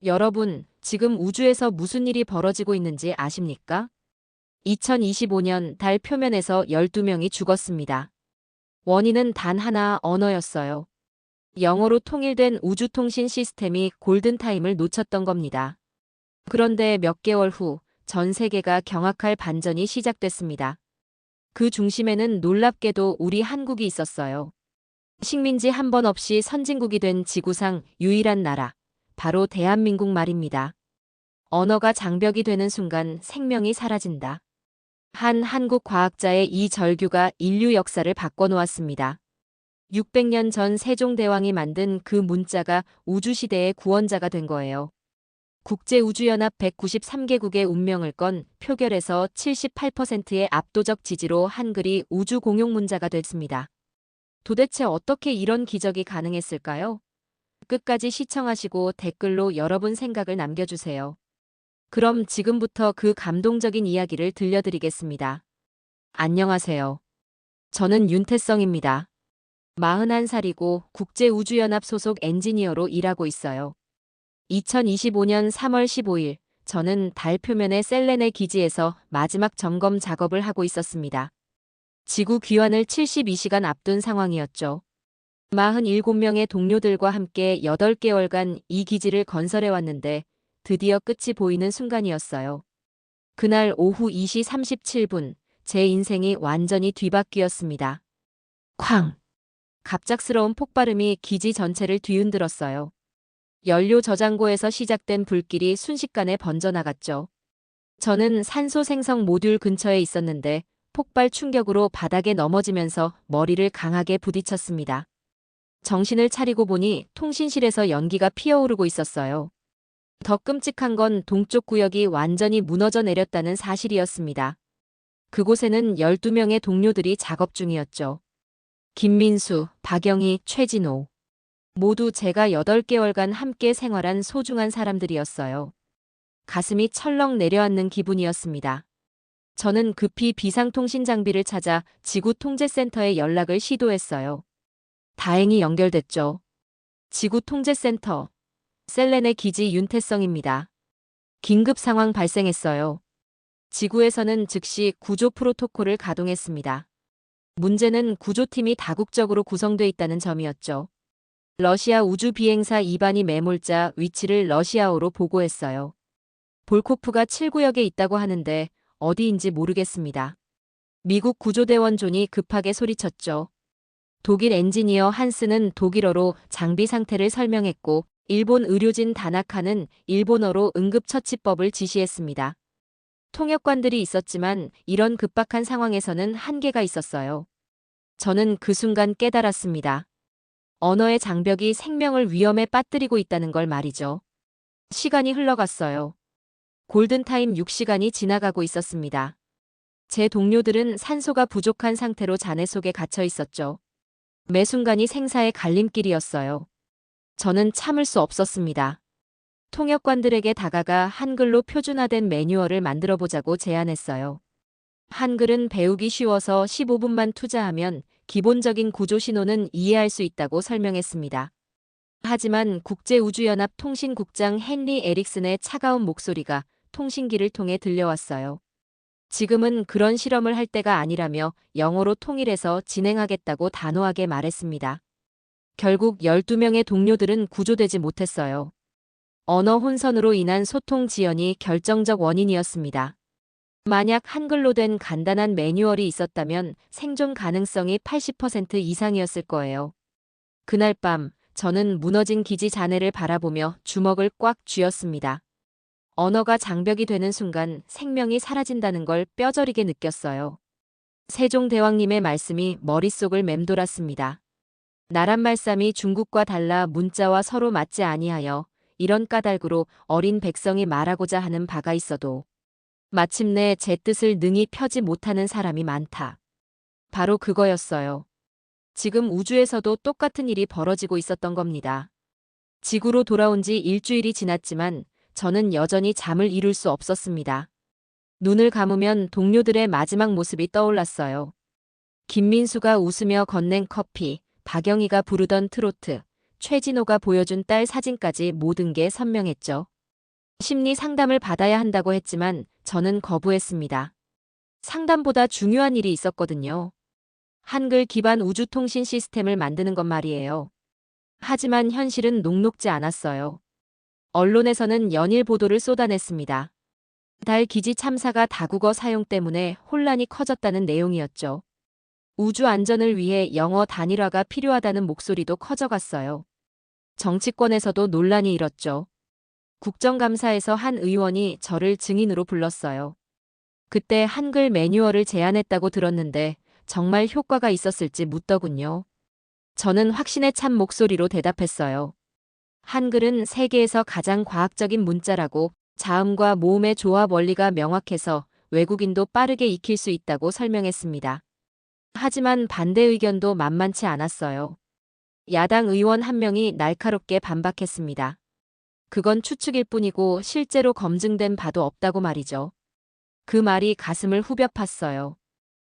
여러분, 지금 우주에서 무슨 일이 벌어지고 있는지 아십니까? 2025년 달 표면에서 12명이 죽었습니다. 원인은 단 하나, 언어였어요. 영어로 통일된 우주통신 시스템이 골든타임을 놓쳤던 겁니다. 그런데 몇 개월 후 전 세계가 경악할 반전이 시작됐습니다. 그 중심에는 놀랍게도 우리 한국이 있었어요. 식민지 한 번 없이 선진국이 된 지구상 유일한 나라, 바로 대한민국 말입니다. 언어가 장벽이 되는 순간 생명이 사라진다. 한 한국 과학자의 이 절규가 인류 역사를 바꿔놓았습니다. 600년 전 세종대왕이 만든 그 문자가 우주시대의 구원자가 된 거예요. 국제우주연합 193개국의 운명을 건 표결에서 78%의 압도적 지지로 한글이 우주 공용 문자가 됐습니다. 도대체 어떻게 이런 기적이 가능했을까요? 끝까지 시청하시고 댓글로 여러분 생각을 남겨주세요. 그럼 지금부터 그 감동적인 이야기를 들려드리겠습니다. 안녕하세요. 저는 윤태성입니다. 41살이고 국제우주연합 소속 엔지니어로 일하고 있어요. 2025년 3월 15일, 저는 달 표면의 셀레네 기지에서 마지막 점검 작업을 하고 있었습니다. 지구 귀환을 72시간 앞둔 상황이었죠. 47명의 동료들과 함께 8개월간 이 기지를 건설해 왔는데 드디어 끝이 보이는 순간이었어요. 그날 오후 2시 37분, 제 인생이 완전히 뒤바뀌었습니다. 쾅! 갑작스러운 폭발음이 기지 전체를 뒤흔들었어요. 연료 저장고에서 시작된 불길이 순식간에 번져나갔죠. 저는 산소 생성 모듈 근처에 있었는데 폭발 충격으로 바닥에 넘어지면서 머리를 강하게 부딪혔습니다. 정신을 차리고 보니 통신실에서 연기가 피어오르고 있었어요. 더 끔찍한 건 동쪽 구역이 완전히 무너져 내렸다는 사실이었습니다. 그곳에는 12명의 동료들이 작업 중이었죠. 김민수, 박영희, 최진호. 모두 제가 8개월간 함께 생활한 소중한 사람들이었어요. 가슴이 철렁 내려앉는 기분이었습니다. 저는 급히 비상통신 장비를 찾아 지구통제센터에 연락을 시도했어요. 다행히 연결됐죠. 지구통제센터. 셀레네 기지 윤태성입니다. 긴급 상황 발생했어요. 지구에서는 즉시 구조 프로토콜을 가동했습니다. 문제는 구조팀이 다국적으로 구성돼 있다는 점이었죠. 러시아 우주비행사 이반이 매몰자 위치를 러시아어로 보고했어요. 볼코프가 7구역에 있다고 하는데 어디인지 모르겠습니다. 미국 구조대원 존이 급하게 소리쳤죠. 독일 엔지니어 한스는 독일어로 장비 상태를 설명했고 일본 의료진 다나카는 일본어로 응급처치법을 지시했습니다. 통역관들이 있었지만 이런 급박한 상황에서는 한계가 있었어요. 저는 그 순간 깨달았습니다. 언어의 장벽이 생명을 위험에 빠뜨리고 있다는 걸 말이죠. 시간이 흘러갔어요. 골든타임 6시간이 지나가고 있었습니다. 제 동료들은 산소가 부족한 상태로 잔해 속에 갇혀 있었죠. 매 순간이 생사의 갈림길이었어요. 저는 참을 수 없었습니다. 통역관들에게 다가가 한글로 표준화된 매뉴얼을 만들어 보자고 제안했어요. 한글은 배우기 쉬워서 15분만 투자하면 기본적인 구조 신호는 이해할 수 있다고 설명했습니다. 하지만 국제우주연합 통신국장 헨리 에릭슨의 차가운 목소리가 통신기를 통해 들려왔어요. 지금은 그런 실험을 할 때가 아니라며 영어로 통일해서 진행하겠다고 단호하게 말했습니다. 결국 12명의 동료들은 구조되지 못했어요. 언어 혼선으로 인한 소통 지연이 결정적 원인이었습니다. 만약 한글로 된 간단한 매뉴얼이 있었다면 생존 가능성이 80% 이상이었을 거예요. 그날 밤, 저는 무너진 기지 잔해를 바라보며 주먹을 꽉 쥐었습니다. 언어가 장벽이 되는 순간 생명이 사라진다는 걸 뼈저리게 느꼈어요. 세종대왕님의 말씀이 머릿속을 맴돌았습니다. 나란 말씀이 중국과 달라 문자와 서로 맞지 아니하여 이런 까닭으로 어린 백성이 말하고자 하는 바가 있어도 마침내 제 뜻을 능히 펴지 못하는 사람이 많다. 바로 그거였어요. 지금 우주에서도 똑같은 일이 벌어지고 있었던 겁니다. 지구로 돌아온 지 일주일이 지났지만 저는 여전히 잠을 이룰 수 없었습니다. 눈을 감으면 동료들의 마지막 모습이 떠올랐어요. 김민수가 웃으며 건넨 커피, 박영희가 부르던 트로트, 최진호가 보여준 딸 사진까지 모든 게 선명했죠. 심리 상담을 받아야 한다고 했지만 저는 거부했습니다. 상담보다 중요한 일이 있었거든요. 한글 기반 우주통신 시스템을 만드는 것 말이에요. 하지만 현실은 녹록지 않았어요. 언론에서는 연일 보도를 쏟아냈습니다. 달 기지 참사가 다국어 사용 때문에 혼란이 커졌다는 내용이었죠. 우주 안전을 위해 영어 단일화가 필요하다는 목소리도 커져갔어요. 정치권에서도 논란이 일었죠. 국정감사에서 한 의원이 저를 증인으로 불렀어요. 그때 한글 매뉴얼을 제안했다고 들었는데 정말 효과가 있었을지 묻더군요. 저는 확신에 찬 목소리로 대답했어요. 한글은 세계에서 가장 과학적인 문자라고 자음과 모음의 조합 원리가 명확해서 외국인도 빠르게 익힐 수 있다고 설명했습니다. 하지만 반대 의견도 만만치 않았어요. 야당 의원 한 명이 날카롭게 반박했습니다. 그건 추측일 뿐이고 실제로 검증된 바도 없다고 말이죠. 그 말이 가슴을 후벼 팠어요.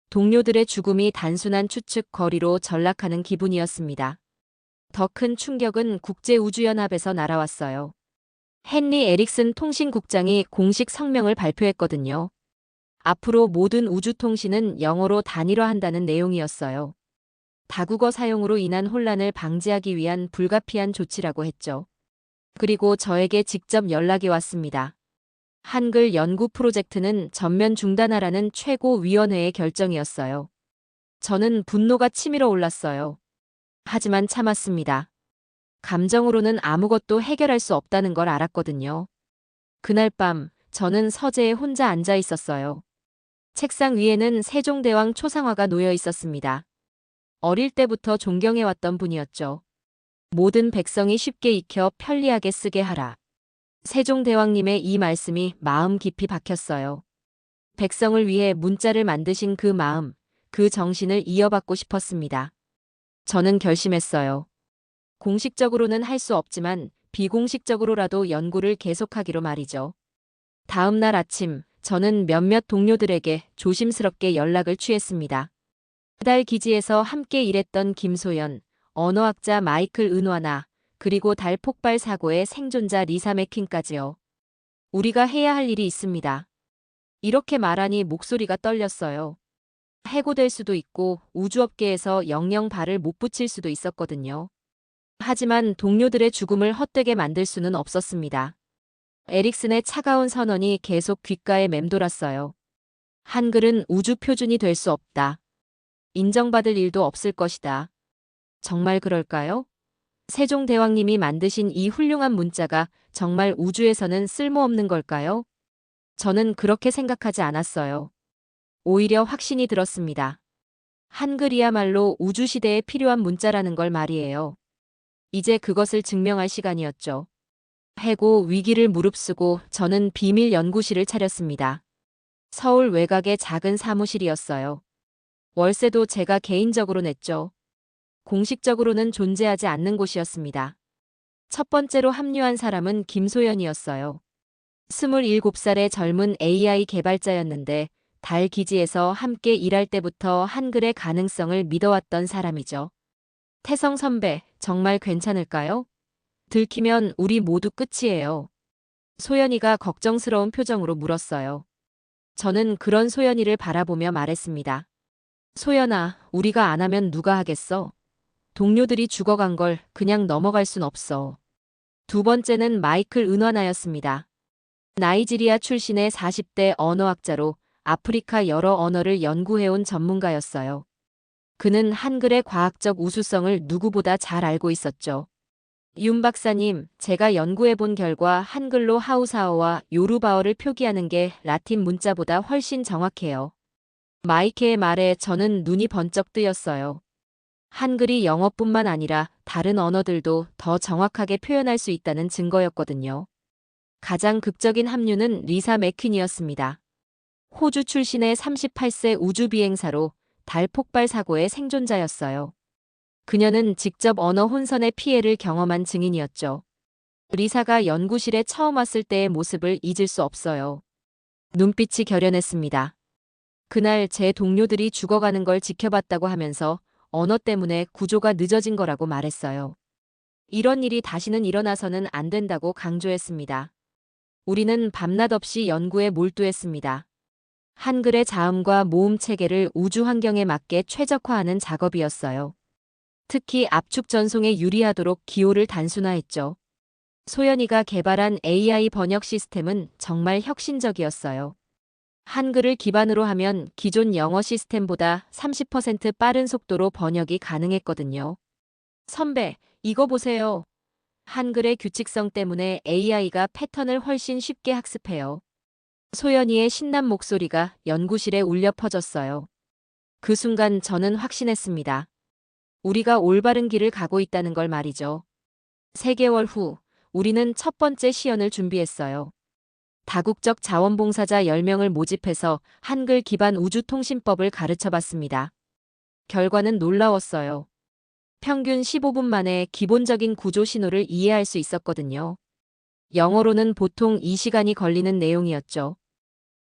동료들의 죽음이 단순한 추측 거리로 전락하는 기분이었습니다. 더 큰 충격은 국제우주연합에서 날아왔어요. 헨리 에릭슨 통신국장이 공식 성명을 발표했거든요. 앞으로 모든 우주통신은 영어로 단일화한다는 내용이었어요. 다국어 사용으로 인한 혼란을 방지하기 위한 불가피한 조치라고 했죠. 그리고 저에게 직접 연락이 왔습니다. 한글 연구 프로젝트는 전면 중단하라는 최고위원회의 결정이었어요. 저는 분노가 치밀어 올랐어요. 하지만 참았습니다. 감정으로는 아무것도 해결할 수 없다는 걸 알았거든요. 그날 밤 저는 서재에 혼자 앉아 있었어요. 책상 위에는 세종대왕 초상화가 놓여 있었습니다. 어릴 때부터 존경해왔던 분이었죠. 모든 백성이 쉽게 익혀 편리하게 쓰게 하라. 세종대왕님의 이 말씀이 마음 깊이 박혔어요. 백성을 위해 문자를 만드신 그 마음, 그 정신을 이어받고 싶었습니다. 저는 결심했어요. 공식적으로는 할 수 없지만 비공식적으로라도 연구를 계속하기로 말이죠. 다음 날 아침, 저는 몇몇 동료들에게 조심스럽게 연락을 취했습니다. 달 기지에서 함께 일했던 김소연, 언어학자 마이클 은화나, 그리고 달 폭발 사고의 생존자 리사 맥퀸까지요. 우리가 해야 할 일이 있습니다. 이렇게 말하니 목소리가 떨렸어요. 해고될 수도 있고 우주업계에서 영영 발을 못 붙일 수도 있었거든요. 하지만 동료들의 죽음을 헛되게 만들 수는 없었습니다. 에릭슨의 차가운 선언이 계속 귓가에 맴돌았어요. 한글은 우주 표준이 될 수 없다. 인정받을 일도 없을 것이다. 정말 그럴까요? 세종대왕님이 만드신 이 훌륭한 문자가 정말 우주에서는 쓸모없는 걸까요? 저는 그렇게 생각하지 않았어요. 오히려 확신이 들었습니다. 한글이야말로 우주시대에 필요한 문자라는 걸 말이에요. 이제 그것을 증명할 시간이었죠. 해고 위기를 무릅쓰고 저는 비밀 연구실을 차렸습니다. 서울 외곽의 작은 사무실이었어요. 월세도 제가 개인적으로 냈죠. 공식적으로는 존재하지 않는 곳이었습니다. 첫 번째로 합류한 사람은 김소연이었어요. 27살의 젊은 AI 개발자였는데 달 기지에서 함께 일할 때부터 한글의 가능성을 믿어왔던 사람이죠. 태성 선배, 정말 괜찮을까요? 들키면 우리 모두 끝이에요. 소연이가 걱정스러운 표정으로 물었어요. 저는 그런 소연이를 바라보며 말했습니다. 소연아, 우리가 안 하면 누가 하겠어? 동료들이 죽어간 걸 그냥 넘어갈 순 없어. 두 번째는 마이클 은화나였습니다. 나이지리아 출신의 40대 언어학자로 아프리카 여러 언어를 연구해온 전문가였어요. 그는 한글의 과학적 우수성을 누구보다 잘 알고 있었죠. 윤 박사님, 제가 연구해본 결과 한글로 하우사어와 요르바어를 표기하는 게 라틴 문자보다 훨씬 정확해요. 마이케의 말에 저는 눈이 번쩍 뜨였어요. 한글이 영어뿐만 아니라 다른 언어들도 더 정확하게 표현할 수 있다는 증거였거든요. 가장 극적인 합류는 리사 맥퀸이었습니다. 호주 출신의 38세 우주비행사로 달 폭발 사고의 생존자였어요. 그녀는 직접 언어 혼선의 피해를 경험한 증인이었죠. 리사가 연구실에 처음 왔을 때의 모습을 잊을 수 없어요. 눈빛이 결연했습니다. 그날 제 동료들이 죽어가는 걸 지켜봤다고 하면서 언어 때문에 구조가 늦어진 거라고 말했어요. 이런 일이 다시는 일어나서는 안 된다고 강조했습니다. 우리는 밤낮 없이 연구에 몰두했습니다. 한글의 자음과 모음 체계를 우주 환경에 맞게 최적화하는 작업이었어요. 특히 압축 전송에 유리하도록 기호를 단순화했죠. 소연이가 개발한 AI 번역 시스템은 정말 혁신적이었어요. 한글을 기반으로 하면 기존 영어 시스템보다 30% 빠른 속도로 번역이 가능했거든요. 선배, 이거 보세요. 한글의 규칙성 때문에 AI가 패턴을 훨씬 쉽게 학습해요. 소연이의 신난 목소리가 연구실에 울려 퍼졌어요. 그 순간 저는 확신했습니다. 우리가 올바른 길을 가고 있다는 걸 말이죠. 3개월 후, 우리는 첫 번째 시연을 준비했어요. 다국적 자원봉사자 10명을 모집해서 한글 기반 우주통신법을 가르쳐 봤습니다. 결과는 놀라웠어요. 평균 15분 만에 기본적인 구조 신호를 이해할 수 있었거든요. 영어로는 보통 2시간이 걸리는 내용이었죠.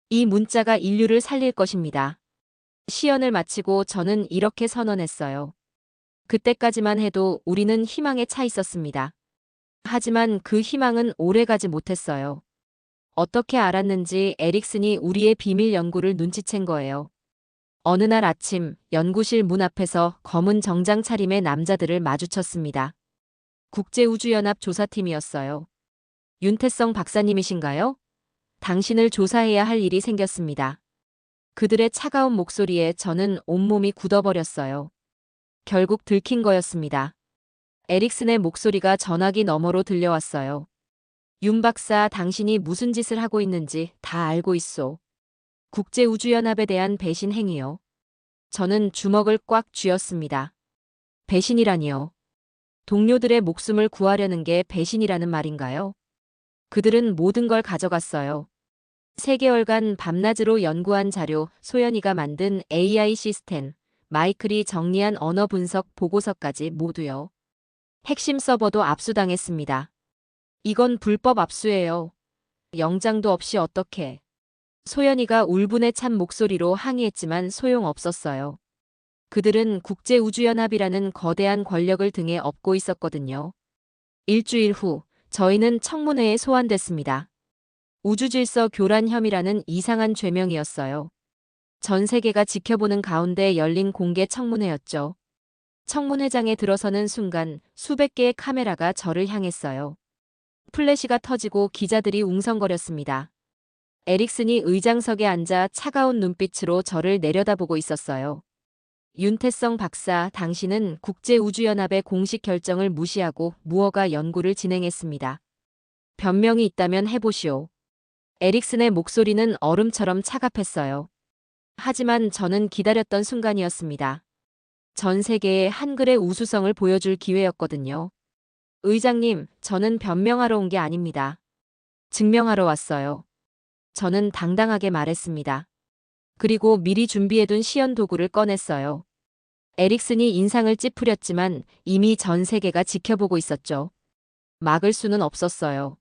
이 문자가 인류를 살릴 것입니다. 시연을 마치고 저는 이렇게 선언했어요. 그때까지만 해도 우리는 희망에 차 있었습니다. 하지만 그 희망은 오래가지 못했어요. 어떻게 알았는지 에릭슨이 우리의 비밀 연구를 눈치챈 거예요. 어느 날 아침 연구실 문 앞에서 검은 정장 차림의 남자들을 마주쳤습니다. 국제우주연합 조사팀이었어요. 윤태성 박사님이신가요? 당신을 조사해야 할 일이 생겼습니다. 그들의 차가운 목소리에 저는 온몸이 굳어버렸어요. 결국 들킨 거였습니다. 에릭슨의 목소리가 전화기 너머로 들려왔어요. 윤 박사, 당신이 무슨 짓을 하고 있는지 다 알고 있소. 국제우주연합에 대한 배신 행위요. 저는 주먹을 꽉 쥐었습니다. 배신이라니요. 동료들의 목숨을 구하려는 게 배신이라는 말인가요? 그들은 모든 걸 가져갔어요. 3개월간 밤낮으로 연구한 자료, 소연이가 만든 AI 시스템, 마이클이 정리한 언어 분석 보고서까지 모두요. 핵심 서버도 압수당했습니다. 이건 불법 압수예요. 영장도 없이 어떻게. 소연이가 울분에 찬 목소리로 항의했지만 소용없었어요. 그들은 국제우주연합이라는 거대한 권력을 등에 업고 있었거든요. 일주일 후, 저희는 청문회에 소환됐습니다. 우주질서 교란 혐의라는 이상한 죄명이었어요. 전 세계가 지켜보는 가운데 열린 공개 청문회였죠. 청문회장에 들어서는 순간 수백 개의 카메라가 저를 향했어요. 플래시가 터지고 기자들이 웅성거렸습니다. 에릭슨이 의장석에 앉아 차가운 눈빛으로 저를 내려다보고 있었어요. 윤태성 박사, 당신은 국제우주연합의 공식 결정을 무시하고 무허가 연구를 진행했습니다. 변명이 있다면 해보시오. 에릭슨의 목소리는 얼음처럼 차갑했어요. 하지만 저는 기다렸던 순간이었습니다. 전 세계에 한글의 우수성을 보여줄 기회였거든요. 의장님, 저는 변명하러 온 게 아닙니다. 증명하러 왔어요. 저는 당당하게 말했습니다. 그리고 미리 준비해둔 시연 도구를 꺼냈어요. 에릭슨이 인상을 찌푸렸지만 이미 전 세계가 지켜보고 있었죠. 막을 수는 없었어요.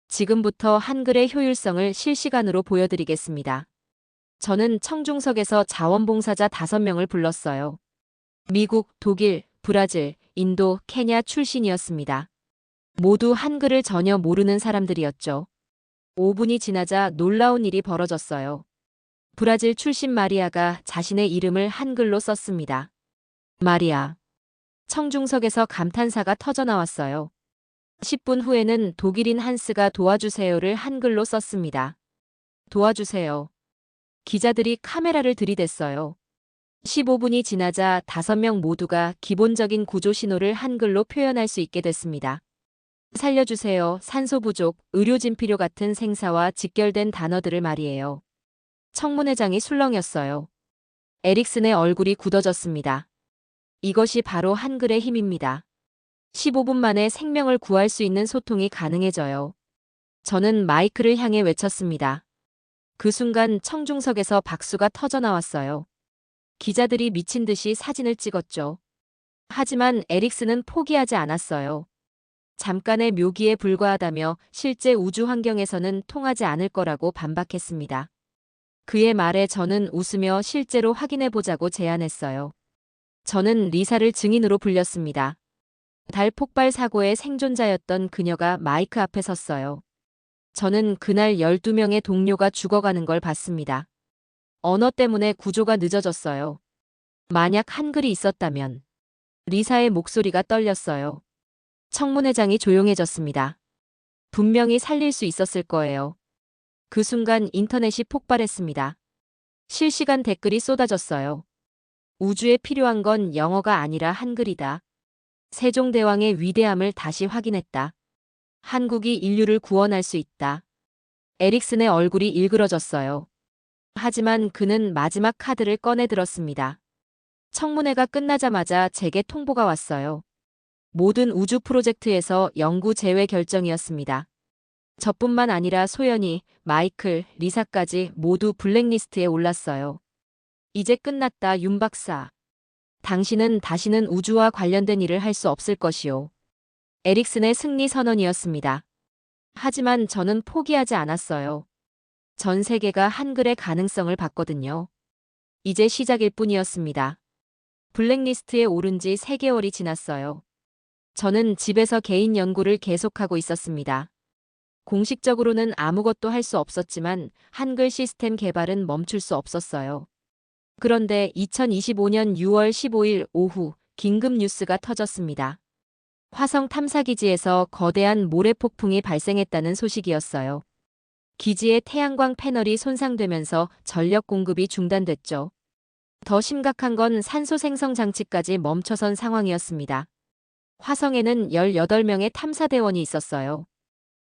지금부터 한글의 효율성을 실시간으로 보여드리겠습니다. 저는 청중석에서 자원봉사자 5명을 불렀어요. 미국, 독일, 브라질, 인도, 케냐 출신이었습니다. 모두 한글을 전혀 모르는 사람들이었죠. 5분이 지나자 놀라운 일이 벌어졌어요. 브라질 출신 마리아가 자신의 이름을 한글로 썼습니다. 마리아. 청중석에서 감탄사가 터져나왔어요. 10분 후에는 독일인 한스가 도와주세요를 한글로 썼습니다. 도와주세요. 기자들이 카메라를 들이댔어요. 15분이 지나자 5명 모두가 기본적인 구조 신호를 한글로 표현할 수 있게 됐습니다. 살려주세요, 산소 부족, 의료진 필요 같은 생사와 직결된 단어들을 말이에요. 청문회장이 술렁였어요. 에릭슨의 얼굴이 굳어졌습니다. 이것이 바로 한글의 힘입니다. 15분 만에 생명을 구할 수 있는 소통이 가능해져요. 저는 마이크를 향해 외쳤습니다. 그 순간 청중석에서 박수가 터져나왔어요. 기자들이 미친 듯이 사진을 찍었죠. 하지만 에릭슨은 포기하지 않았어요. 잠깐의 묘기에 불과하다며 실제 우주 환경에서는 통하지 않을 거라고 반박했습니다. 그의 말에 저는 웃으며 실제로 확인해보자고 제안했어요. 저는 리사를 증인으로 불렸습니다. 달 폭발 사고의 생존자였던 그녀가 마이크 앞에 섰어요. 저는 그날 12명의 동료가 죽어가는 걸 봤습니다. 언어 때문에 구조가 늦어졌어요. 만약 한글이 있었다면. 리사의 목소리가 떨렸어요. 청문회장이 조용해졌습니다. 분명히 살릴 수 있었을 거예요. 그 순간 인터넷이 폭발했습니다. 실시간 댓글이 쏟아졌어요. 우주에 필요한 건 영어가 아니라 한글이다. 세종대왕의 위대함을 다시 확인했다. 한국이 인류를 구원할 수 있다. 에릭슨의 얼굴이 일그러졌어요. 하지만 그는 마지막 카드를 꺼내 들었습니다. 청문회가 끝나자마자 제게 통보가 왔어요. 모든 우주 프로젝트에서 영구 제외 결정이었습니다. 저뿐만 아니라 소연이, 마이클, 리사까지 모두 블랙리스트에 올랐어요. 이제 끝났다, 윤 박사. 당신은 다시는 우주와 관련된 일을 할 수 없을 것이요. 에릭슨의 승리 선언이었습니다. 하지만 저는 포기하지 않았어요. 전 세계가 한글의 가능성을 봤거든요. 이제 시작일 뿐이었습니다. 블랙리스트에 오른 지 3개월이 지났어요. 저는 집에서 개인 연구를 계속하고 있었습니다. 공식적으로는 아무것도 할 수 없었지만 한글 시스템 개발은 멈출 수 없었어요. 그런데 2025년 6월 15일 오후 긴급 뉴스가 터졌습니다. 화성 탐사기지에서 거대한 모래폭풍이 발생했다는 소식이었어요. 기지의 태양광 패널이 손상되면서 전력 공급이 중단됐죠. 더 심각한 건 산소 생성 장치까지 멈춰선 상황이었습니다. 화성에는 18명의 탐사대원이 있었어요.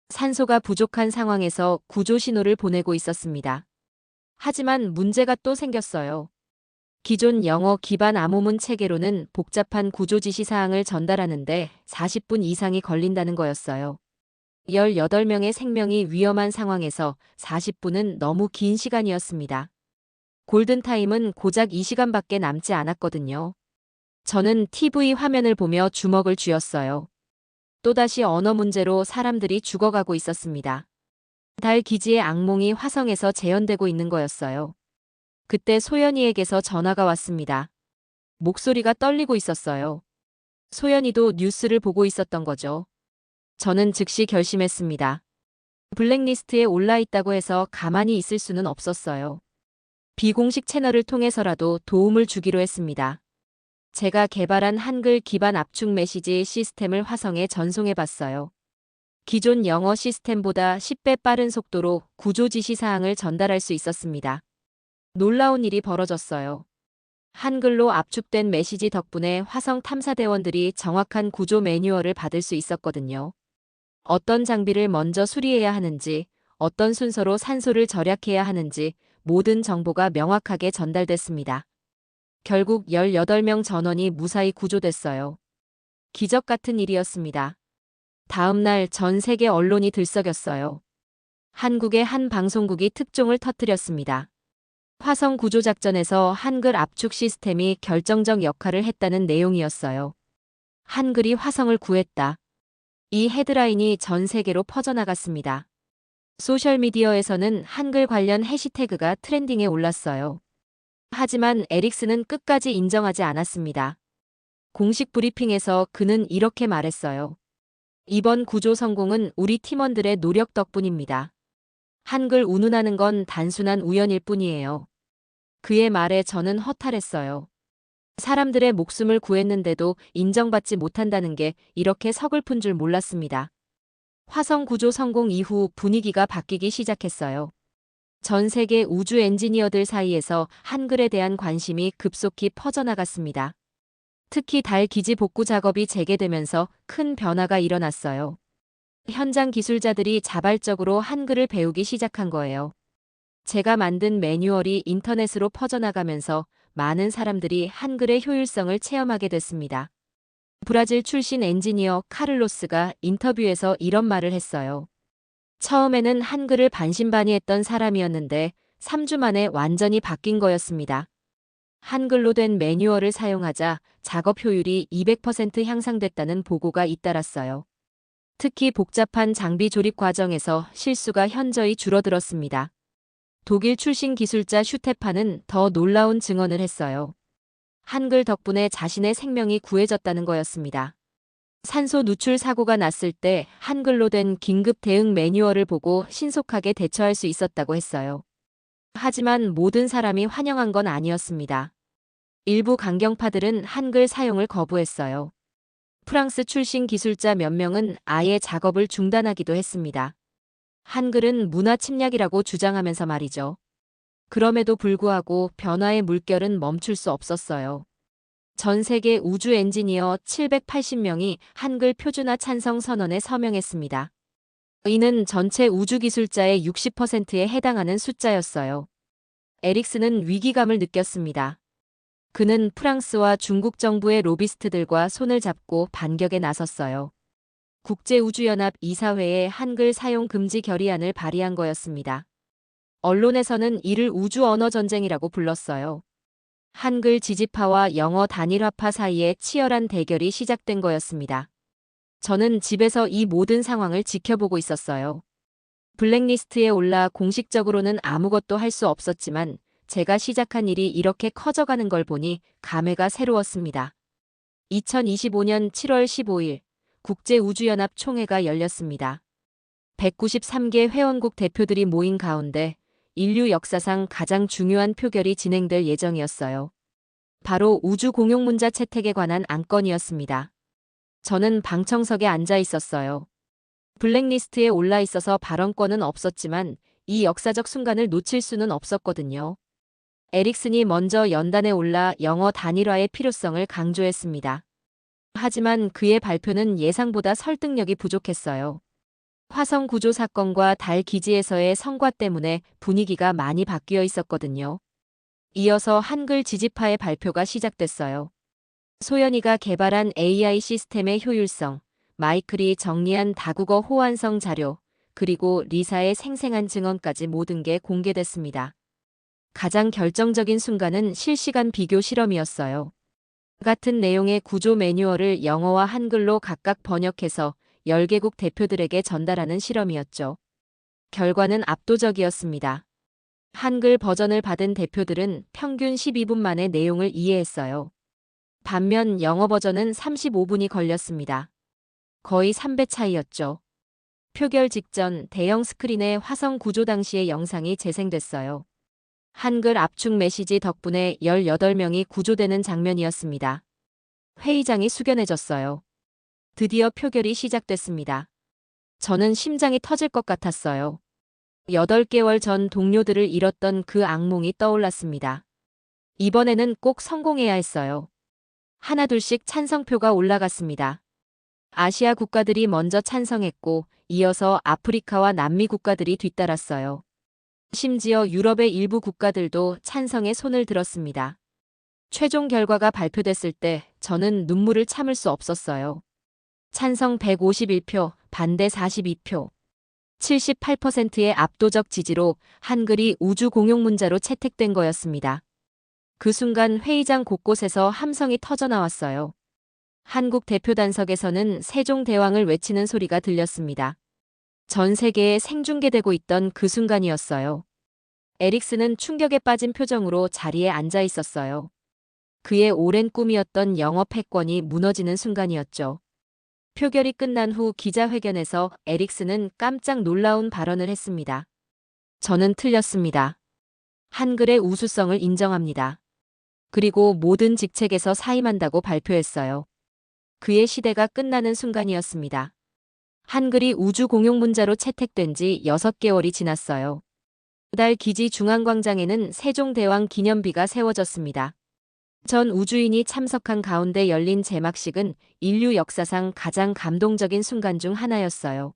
산소가 부족한 상황에서 구조 신호를 보내고 있었습니다. 하지만 문제가 또 생겼어요. 기존 영어 기반 암호문 체계로는 복잡한 구조 지시 사항을 전달하는데 40분 이상이 걸린다는 거였어요. 18명의 생명이 위험한 상황에서 40분은 너무 긴 시간이었습니다. 골든타임은 고작 2시간밖에 남지 않았거든요. 저는 TV 화면을 보며 주먹을 쥐었어요. 또다시 언어 문제로 사람들이 죽어가고 있었습니다. 달 기지의 악몽이 화성에서 재현되고 있는 거였어요. 그때 소연이에게서 전화가 왔습니다. 목소리가 떨리고 있었어요. 소연이도 뉴스를 보고 있었던 거죠. 저는 즉시 결심했습니다. 블랙리스트에 올라 있다고 해서 가만히 있을 수는 없었어요. 비공식 채널을 통해서라도 도움을 주기로 했습니다. 제가 개발한 한글 기반 압축 메시지 시스템을 화성에 전송해 봤어요. 기존 영어 시스템보다 10배 빠른 속도로 구조 지시 사항을 전달할 수 있었습니다. 놀라운 일이 벌어졌어요. 한글로 압축된 메시지 덕분에 화성 탐사대원들이 정확한 구조 매뉴얼을 받을 수 있었거든요. 어떤 장비를 먼저 수리해야 하는지, 어떤 순서로 산소를 절약해야 하는지 모든 정보가 명확하게 전달됐습니다. 결국 18명 전원이 무사히 구조됐어요. 기적 같은 일이었습니다. 다음 날 전 세계 언론이 들썩였어요. 한국의 한 방송국이 특종을 터뜨렸습니다. 화성 구조 작전에서 한글 압축 시스템이 결정적 역할을 했다는 내용이었어요. 한글이 화성을 구했다. 이 헤드라인이 전 세계로 퍼져나갔습니다. 소셜미디어에서는 한글 관련 해시태그가 트렌딩에 올랐어요. 하지만 에릭슨은 끝까지 인정하지 않았습니다. 공식 브리핑에서 그는 이렇게 말했어요. 이번 구조 성공은 우리 팀원들의 노력 덕분입니다. 한글 운운하는 건 단순한 우연일 뿐이에요. 그의 말에 저는 허탈했어요. 사람들의 목숨을 구했는데도 인정받지 못한다는 게 이렇게 서글픈 줄 몰랐습니다. 화성 구조 성공 이후 분위기가 바뀌기 시작했어요. 전 세계 우주 엔지니어들 사이에서 한글에 대한 관심이 급속히 퍼져나갔습니다. 특히 달 기지 복구 작업이 재개되면서 큰 변화가 일어났어요. 현장 기술자들이 자발적으로 한글을 배우기 시작한 거예요. 제가 만든 매뉴얼이 인터넷으로 퍼져나가면서 많은 사람들이 한글의 효율성을 체험하게 됐습니다. 브라질 출신 엔지니어 카를로스가 인터뷰에서 이런 말을 했어요. 처음에는 한글을 반신반의했던 사람이었는데 3주 만에 완전히 바뀐 거였습니다. 한글로 된 매뉴얼을 사용하자 작업 효율이 200% 향상됐다는 보고가 잇따랐어요. 특히 복잡한 장비 조립 과정에서 실수가 현저히 줄어들었습니다. 독일 출신 기술자 슈테파는 더 놀라운 증언을 했어요. 한글 덕분에 자신의 생명이 구해졌다는 거였습니다. 산소 누출 사고가 났을 때 한글로 된 긴급 대응 매뉴얼을 보고 신속하게 대처할 수 있었다고 했어요. 하지만 모든 사람이 환영한 건 아니었습니다. 일부 강경파들은 한글 사용을 거부했어요. 프랑스 출신 기술자 몇 명은 아예 작업을 중단하기도 했습니다. 한글은 문화 침략이라고 주장하면서 말이죠. 그럼에도 불구하고 변화의 물결은 멈출 수 없었어요. 전 세계 우주 엔지니어 780명이 한글 표준화 찬성 선언에 서명했습니다. 이는 전체 우주 기술자의 60%에 해당하는 숫자였어요. 에릭슨은 위기감을 느꼈습니다. 그는 프랑스와 중국 정부의 로비스트들과 손을 잡고 반격에 나섰어요. 국제우주연합 이사회에 한글 사용 금지 결의안을 발의한 거였습니다. 언론에서는 이를 우주 언어 전쟁이라고 불렀어요. 한글 지지파와 영어 단일화파 사이에 치열한 대결이 시작된 거였습니다. 저는 집에서 이 모든 상황을 지켜보고 있었어요. 블랙리스트에 올라 공식적으로는 아무것도 할 수 없었지만 제가 시작한 일이 이렇게 커져가는 걸 보니 감회가 새로웠습니다. 2025년 7월 15일 국제우주연합 총회가 열렸습니다. 193개 회원국 대표들이 모인 가운데 인류 역사상 가장 중요한 표결이 진행될 예정이었어요. 바로 우주 공용문자 채택에 관한 안건이었습니다. 저는 방청석에 앉아 있었어요. 블랙리스트에 올라 있어서 발언권은 없었지만 이 역사적 순간을 놓칠 수는 없었거든요. 에릭슨이 먼저 연단에 올라 영어 단일화의 필요성을 강조했습니다. 하지만 그의 발표는 예상보다 설득력이 부족했어요. 화성 구조 사건과 달 기지에서의 성과 때문에 분위기가 많이 바뀌어 있었거든요. 이어서 한글 지지파의 발표가 시작됐어요. 소연이가 개발한 AI 시스템의 효율성, 마이클이 정리한 다국어 호환성 자료, 그리고 리사의 생생한 증언까지 모든 게 공개됐습니다. 가장 결정적인 순간은 실시간 비교 실험이었어요. 같은 내용의 구조 매뉴얼을 영어와 한글로 각각 번역해서 10개국 대표들에게 전달하는 실험이었죠. 결과는 압도적이었습니다. 한글 버전을 받은 대표들은 평균 12분 만에 내용을 이해했어요. 반면 영어 버전은 35분이 걸렸습니다. 거의 3배 차이였죠. 표결 직전 대형 스크린에 화성 구조 당시의 영상이 재생됐어요. 한글 압축 메시지 덕분에 18명이 구조되는 장면이었습니다. 회의장이 숙연해졌어요. 드디어 표결이 시작됐습니다. 저는 심장이 터질 것 같았어요. 8개월 전 동료들을 잃었던 그 악몽이 떠올랐습니다. 이번에는 꼭 성공해야 했어요. 하나둘씩 찬성표가 올라갔습니다. 아시아 국가들이 먼저 찬성했고 이어서 아프리카와 남미 국가들이 뒤따랐어요. 심지어 유럽의 일부 국가들도 찬성에 손을 들었습니다. 최종 결과가 발표됐을 때 저는 눈물을 참을 수 없었어요. 찬성 151표, 반대 42표. 78%의 압도적 지지로 한글이 우주 공용 문자로 채택된 거였습니다. 그 순간 회의장 곳곳에서 함성이 터져나왔어요. 한국 대표단석에서는 세종대왕을 외치는 소리가 들렸습니다. 전 세계에 생중계되고 있던 그 순간이었어요. 에릭슨은 충격에 빠진 표정으로 자리에 앉아 있었어요. 그의 오랜 꿈이었던 영어 패권이 무너지는 순간이었죠. 표결이 끝난 후 기자회견에서 에릭슨은 깜짝 놀라운 발언을 했습니다. 저는 틀렸습니다. 한글의 우수성을 인정합니다. 그리고 모든 직책에서 사임한다고 발표했어요. 그의 시대가 끝나는 순간이었습니다. 한글이 우주 공용 문자로 채택된 지 6개월이 지났어요. 달 기지 중앙광장에는 세종대왕 기념비가 세워졌습니다. 전 우주인이 참석한 가운데 열린 제막식은 인류 역사상 가장 감동적인 순간 중 하나였어요.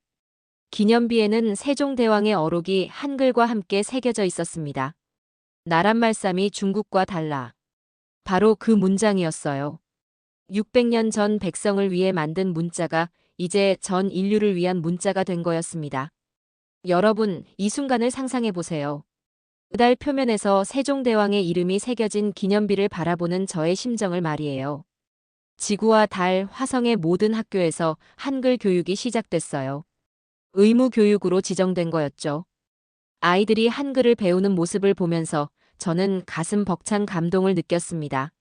기념비에는 세종대왕의 어록이 한글과 함께 새겨져 있었습니다. 나란 말씀이 중국과 달라. 바로 그 문장이었어요. 600년 전 백성을 위해 만든 문자가 이제 전 인류를 위한 문자가 된 거였습니다. 여러분, 이 순간을 상상해 보세요. 달 표면에서 세종대왕의 이름이 새겨진 기념비를 바라보는 저의 심정을 말이에요. 지구와 달, 화성의 모든 학교에서 한글 교육이 시작됐어요. 의무 교육으로 지정된 거였죠. 아이들이 한글을 배우는 모습을 보면서 저는 가슴 벅찬 감동을 느꼈습니다.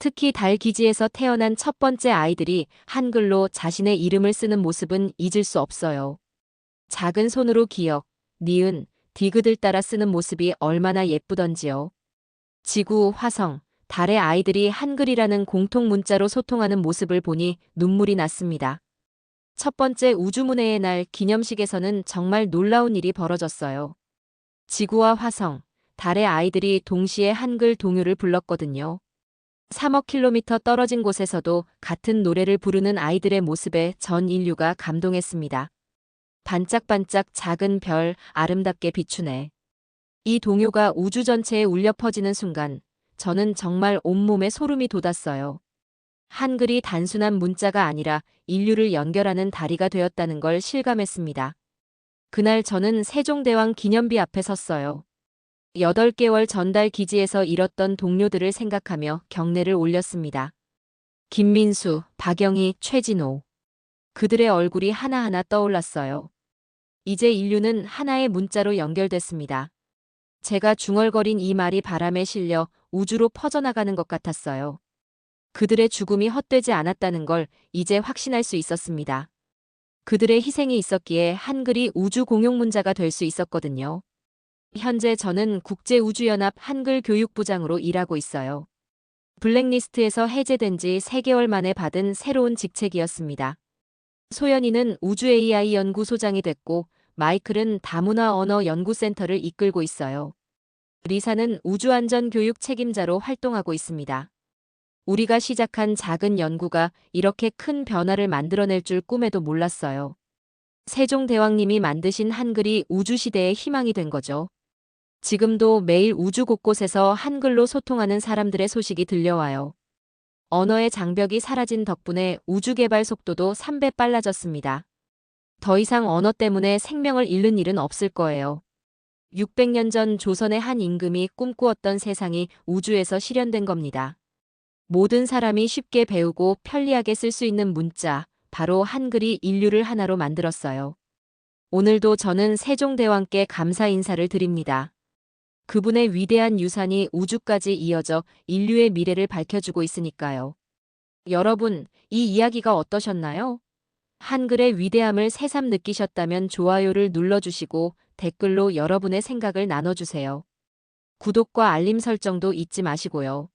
특히 달 기지에서 태어난 첫 번째 아이들이 한글로 자신의 이름을 쓰는 모습은 잊을 수 없어요. 작은 손으로 기역, 니은, 디귿을 따라 쓰는 모습이 얼마나 예쁘던지요. 지구, 화성, 달의 아이들이 한글이라는 공통 문자로 소통하는 모습을 보니 눈물이 났습니다. 첫 번째 우주문해의 날 기념식에서는 정말 놀라운 일이 벌어졌어요. 지구와 화성, 달의 아이들이 동시에 한글 동요를 불렀거든요. 3억 킬로미터 떨어진 곳에서도 같은 노래를 부르는 아이들의 모습에 전 인류가 감동했습니다. 반짝반짝 작은 별, 아름답게 비추네. 이 동요가 우주 전체에 울려 퍼지는 순간, 저는 정말 온몸에 소름이 돋았어요. 한글이 단순한 문자가 아니라 인류를 연결하는 다리가 되었다는 걸 실감했습니다. 그날 저는 세종대왕 기념비 앞에 섰어요. 8개월 전달 기지에서 잃었던 동료들을 생각하며 경례를 올렸습니다. 김민수, 박영희, 최진호. 그들의 얼굴이 하나하나 떠올랐어요. 이제 인류는 하나의 문자로 연결됐습니다. 제가 중얼거린 이 말이 바람에 실려 우주로 퍼져나가는 것 같았어요. 그들의 죽음이 헛되지 않았다는 걸 이제 확신할 수 있었습니다. 그들의 희생이 있었기에 한글이 우주 공용 문자가 될 수 있었거든요. 현재 저는 국제우주연합 한글교육부장으로 일하고 있어요. 블랙리스트에서 해제된 지 3개월 만에 받은 새로운 직책이었습니다. 소연이는 우주 AI 연구소장이 됐고 마이클은 다문화 언어 연구센터를 이끌고 있어요. 리사는 우주안전교육 책임자로 활동하고 있습니다. 우리가 시작한 작은 연구가 이렇게 큰 변화를 만들어낼 줄 꿈에도 몰랐어요. 세종대왕님이 만드신 한글이 우주시대의 희망이 된 거죠. 지금도 매일 우주 곳곳에서 한글로 소통하는 사람들의 소식이 들려와요. 언어의 장벽이 사라진 덕분에 우주 개발 속도도 3배 빨라졌습니다. 더 이상 언어 때문에 생명을 잃는 일은 없을 거예요. 600년 전 조선의 한 임금이 꿈꾸었던 세상이 우주에서 실현된 겁니다. 모든 사람이 쉽게 배우고 편리하게 쓸 수 있는 문자, 바로 한글이 인류를 하나로 만들었어요. 오늘도 저는 세종대왕께 감사 인사를 드립니다. 그분의 위대한 유산이 우주까지 이어져 인류의 미래를 밝혀주고 있으니까요. 여러분, 이 이야기가 어떠셨나요? 한글의 위대함을 새삼 느끼셨다면 좋아요를 눌러주시고 댓글로 여러분의 생각을 나눠주세요. 구독과 알림 설정도 잊지 마시고요.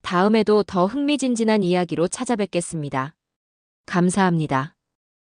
다음에도 더 흥미진진한 이야기로 찾아뵙겠습니다. 감사합니다.